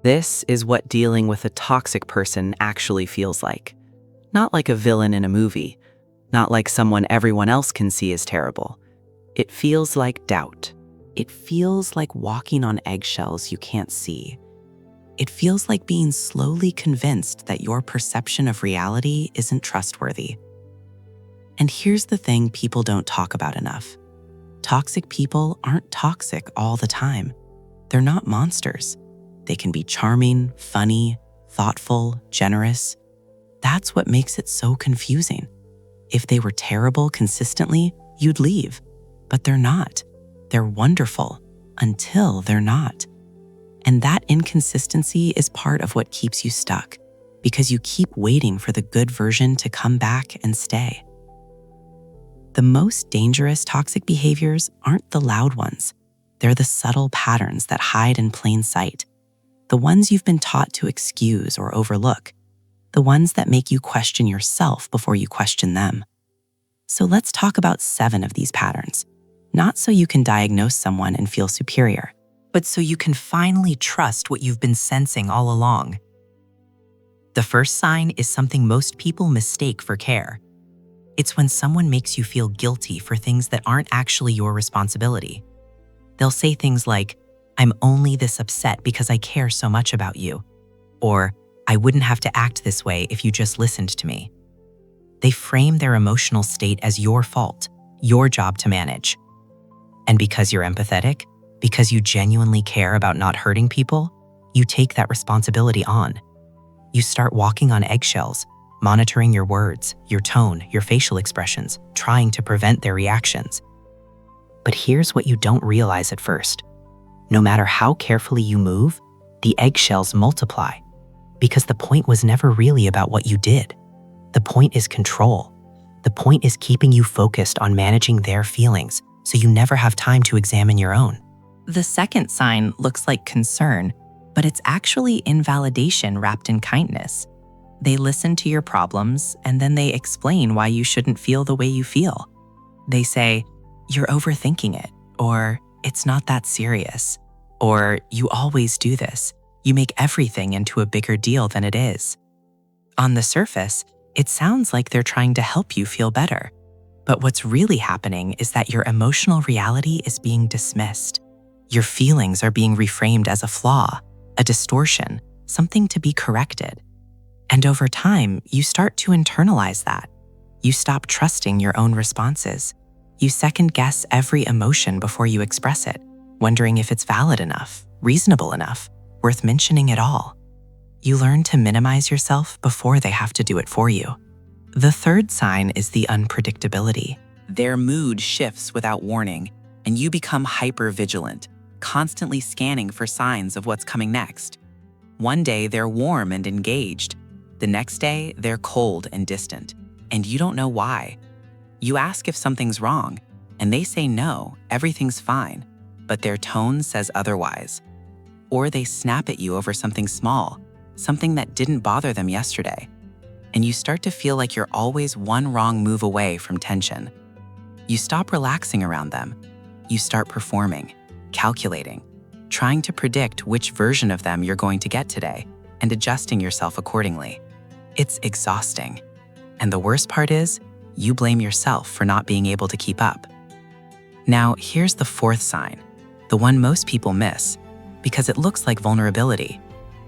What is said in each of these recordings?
This is what dealing with a toxic person actually feels like. Not like a villain in a movie, not like someone everyone else can see is terrible. It feels like doubt. It feels like walking on eggshells you can't see. It feels like being slowly convinced that your perception of reality isn't trustworthy. And here's the thing people don't talk about enough. Toxic people aren't toxic all the time. They're not monsters. They can be charming, funny, thoughtful, generous. That's what makes it so confusing. If they were terrible consistently, you'd leave. But they're not. They're wonderful until they're not. And that inconsistency is part of what keeps you stuck, because you keep waiting for the good version to come back and stay. The most dangerous toxic behaviors aren't the loud ones. They're the subtle patterns that hide in plain sight. The ones you've been taught to excuse or overlook. The ones that make you question yourself before you question them. So let's talk about 7 of these patterns. Not so you can diagnose someone and feel superior, but so you can finally trust what you've been sensing all along. The first sign is something most people mistake for care. It's when someone makes you feel guilty for things that aren't actually your responsibility. They'll say things like, "I'm only this upset because I care so much about you," or "I wouldn't have to act this way if you just listened to me." They frame their emotional state as your fault, your job to manage. And because you're empathetic, because you genuinely care about not hurting people, you take that responsibility on. You start walking on eggshells, monitoring your words, your tone, your facial expressions, trying to prevent their reactions. But here's what you don't realize at first. No matter how carefully you move, the eggshells multiply, because the point was never really about what you did. The point is control. The point is keeping you focused on managing their feelings, so you never have time to examine your own. The second sign looks like concern, but it's actually invalidation wrapped in kindness. They listen to your problems, and then they explain why you shouldn't feel the way you feel. They say, "You're overthinking it," or "It's not that serious," or "You always do this. You make everything into a bigger deal than it is." On the surface, it sounds like they're trying to help you feel better. But what's really happening is that your emotional reality is being dismissed. Your feelings are being reframed as a flaw, a distortion, something to be corrected. And over time, you start to internalize that. You stop trusting your own responses. You second-guess every emotion before you express it, wondering if it's valid enough, reasonable enough, worth mentioning at all. You learn to minimize yourself before they have to do it for you. The third sign is the unpredictability. Their mood shifts without warning, and you become hyper-vigilant, constantly scanning for signs of what's coming next. One day, they're warm and engaged. The next day, they're cold and distant, and you don't know why. You ask if something's wrong, and they say no, everything's fine, but their tone says otherwise. Or they snap at you over something small, something that didn't bother them yesterday, and you start to feel like you're always one wrong move away from tension. You stop relaxing around them. You start performing, calculating, trying to predict which version of them you're going to get today, and adjusting yourself accordingly. It's exhausting. And the worst part is, you blame yourself for not being able to keep up. Now, here's the fourth sign, the one most people miss, because it looks like vulnerability.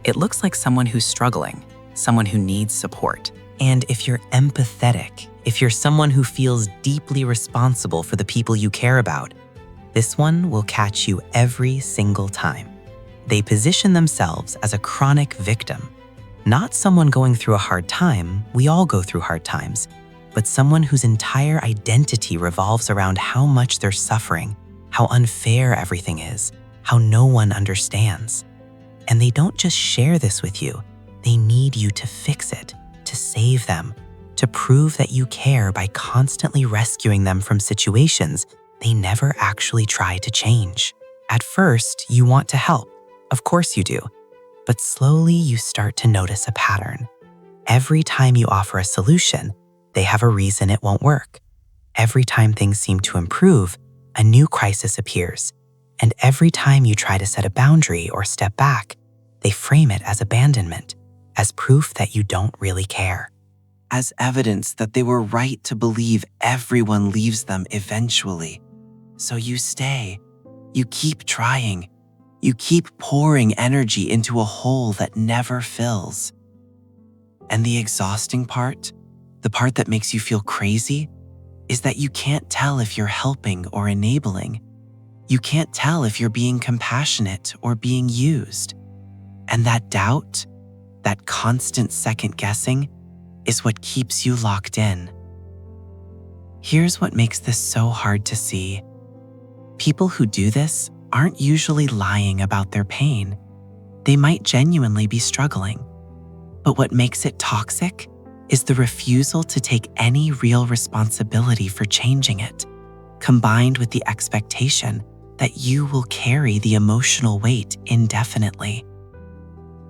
It looks like someone who's struggling, someone who needs support. And if you're empathetic, if you're someone who feels deeply responsible for the people you care about, this one will catch you every single time. They position themselves as a chronic victim, not someone going through a hard time. We all go through hard times, but someone whose entire identity revolves around how much they're suffering, how unfair everything is, how no one understands. And they don't just share this with you. They need you to fix it, to save them, to prove that you care by constantly rescuing them from situations they never actually try to change. At first, you want to help. Of course you do. But slowly you start to notice a pattern. Every time you offer a solution, they have a reason it won't work. Every time things seem to improve, a new crisis appears. And every time you try to set a boundary or step back, They frame it as abandonment, as proof that you don't really care. As evidence that they were right to believe everyone leaves them eventually. So you stay. You keep trying. You keep pouring energy into a hole that never fills. And the exhausting part, the part that makes you feel crazy, is that you can't tell if you're helping or enabling. You can't tell if you're being compassionate or being used. And that doubt, that constant second guessing, is what keeps you locked in. Here's what makes this so hard to see. People who do this aren't usually lying about their pain. They might genuinely be struggling. But what makes it toxic is the refusal to take any real responsibility for changing it, combined with the expectation that you will carry the emotional weight indefinitely.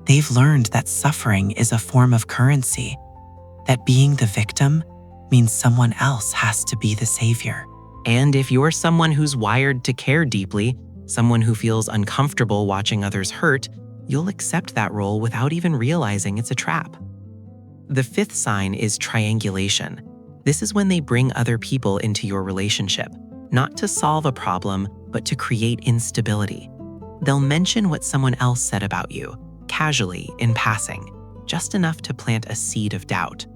They've learned that suffering is a form of currency, that being the victim means someone else has to be the savior. And if you're someone who's wired to care deeply, someone who feels uncomfortable watching others hurt, you'll accept that role without even realizing it's a trap. The fifth sign is triangulation. This is when they bring other people into your relationship, not to solve a problem, but to create instability. They'll mention what someone else said about you, casually, in passing, just enough to plant a seed of doubt.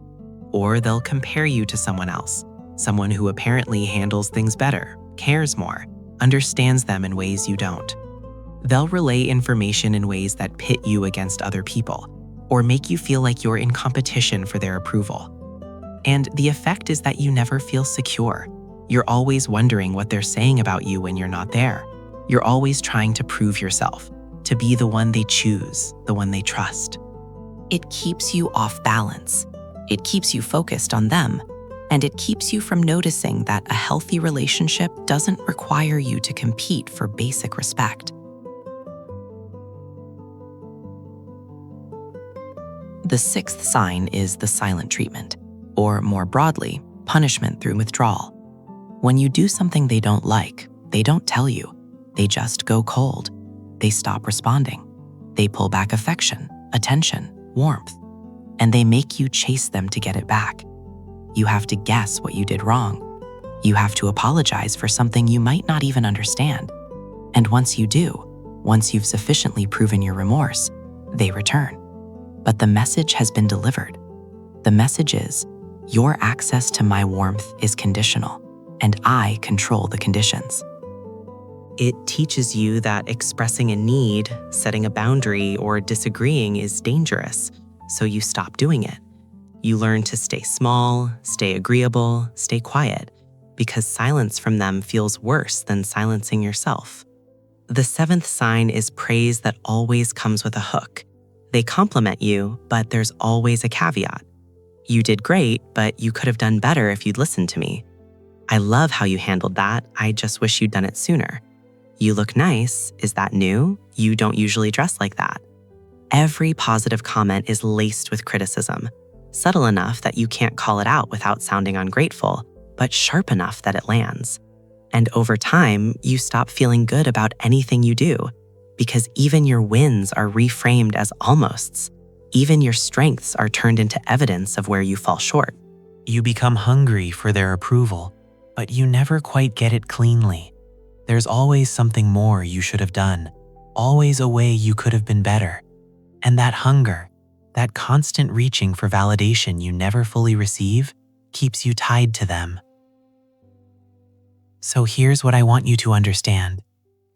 Or they'll compare you to someone else, someone who apparently handles things better, cares more, understands them in ways you don't. They'll relay information in ways that pit you against other people, or make you feel like you're in competition for their approval. And the effect is that you never feel secure. You're always wondering what they're saying about you when you're not there. You're always trying to prove yourself, to be the one they choose, the one they trust. It keeps you off balance. It keeps you focused on them, and it keeps you from noticing that a healthy relationship doesn't require you to compete for basic respect. The sixth sign is the silent treatment, or more broadly, punishment through withdrawal. When you do something they don't like, they don't tell you. They just go cold. They stop responding. They pull back affection, attention, warmth, and they make you chase them to get it back. You have to guess what you did wrong. You have to apologize for something you might not even understand. And once you do, once you've sufficiently proven your remorse, they return. But the message has been delivered. The message is, your access to my warmth is conditional, and I control the conditions. It teaches you that expressing a need, setting a boundary, or disagreeing is dangerous, so you stop doing it. You learn to stay small, stay agreeable, stay quiet, because silence from them feels worse than silencing yourself. The seventh sign is praise that always comes with a hook. They compliment you, but there's always a caveat. You did great, but you could have done better if you'd listened to me. I love how you handled that. I just wish you'd done it sooner. You look nice. Is that new? You don't usually dress like that. Every positive comment is laced with criticism, subtle enough that you can't call it out without sounding ungrateful, but sharp enough that it lands. And over time, you stop feeling good about anything you do, because even your wins are reframed as almosts. Even your strengths are turned into evidence of where you fall short. You become hungry for their approval, but you never quite get it cleanly. There's always something more you should have done, always a way you could have been better. And that hunger, that constant reaching for validation you never fully receive, keeps you tied to them. So here's what I want you to understand.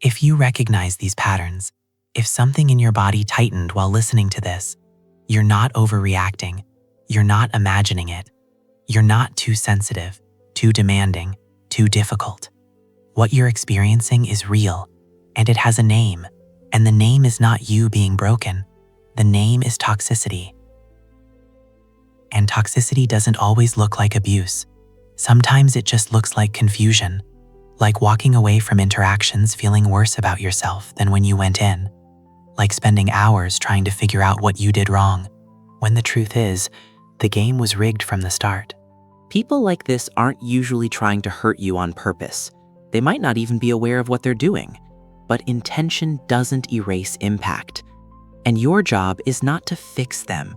If you recognize these patterns, if something in your body tightened while listening to this, you're not overreacting. You're not imagining it. You're not too sensitive, too demanding, too difficult. What you're experiencing is real, and it has a name, and the name is not you being broken. The name is toxicity. And toxicity doesn't always look like abuse. Sometimes it just looks like confusion, like walking away from interactions feeling worse about yourself than when you went in, like spending hours trying to figure out what you did wrong, when the truth is, the game was rigged from the start. People like this aren't usually trying to hurt you on purpose. They might not even be aware of what they're doing. But intention doesn't erase impact. And your job is not to fix them,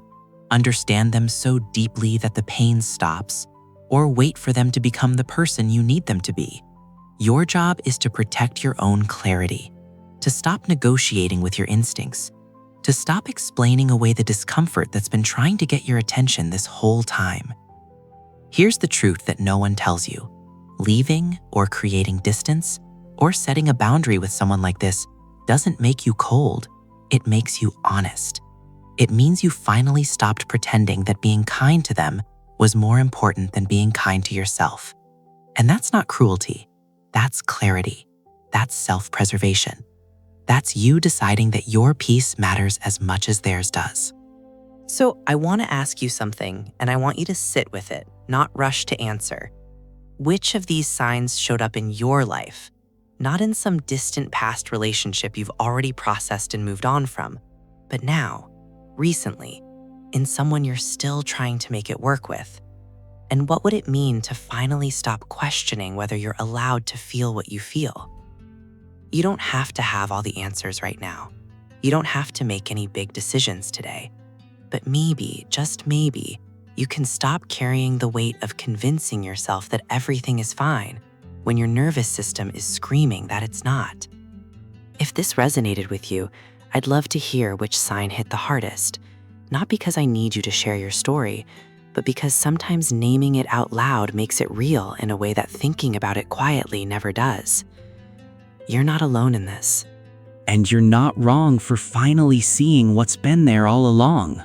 understand them so deeply that the pain stops, or wait for them to become the person you need them to be. Your job is to protect your own clarity, to stop negotiating with your instincts, to stop explaining away the discomfort that's been trying to get your attention this whole time. Here's the truth that no one tells you. Leaving or creating distance or setting a boundary with someone like this doesn't make you cold. It makes you honest. It means you finally stopped pretending that being kind to them was more important than being kind to yourself. And that's not cruelty. That's clarity. That's self-preservation. That's you deciding that your peace matters as much as theirs does. So I want to ask you something, and I want you to sit with it, not rush to answer. Which of these signs showed up in your life? Not in some distant past relationship you've already processed and moved on from, but now, recently, in someone you're still trying to make it work with. And what would it mean to finally stop questioning whether you're allowed to feel what you feel? You don't have to have all the answers right now. You don't have to make any big decisions today. But maybe, just maybe, you can stop carrying the weight of convincing yourself that everything is fine when your nervous system is screaming that it's not. If this resonated with you, I'd love to hear which sign hit the hardest, not because I need you to share your story, but because sometimes naming it out loud makes it real in a way that thinking about it quietly never does. You're not alone in this. And you're not wrong for finally seeing what's been there all along.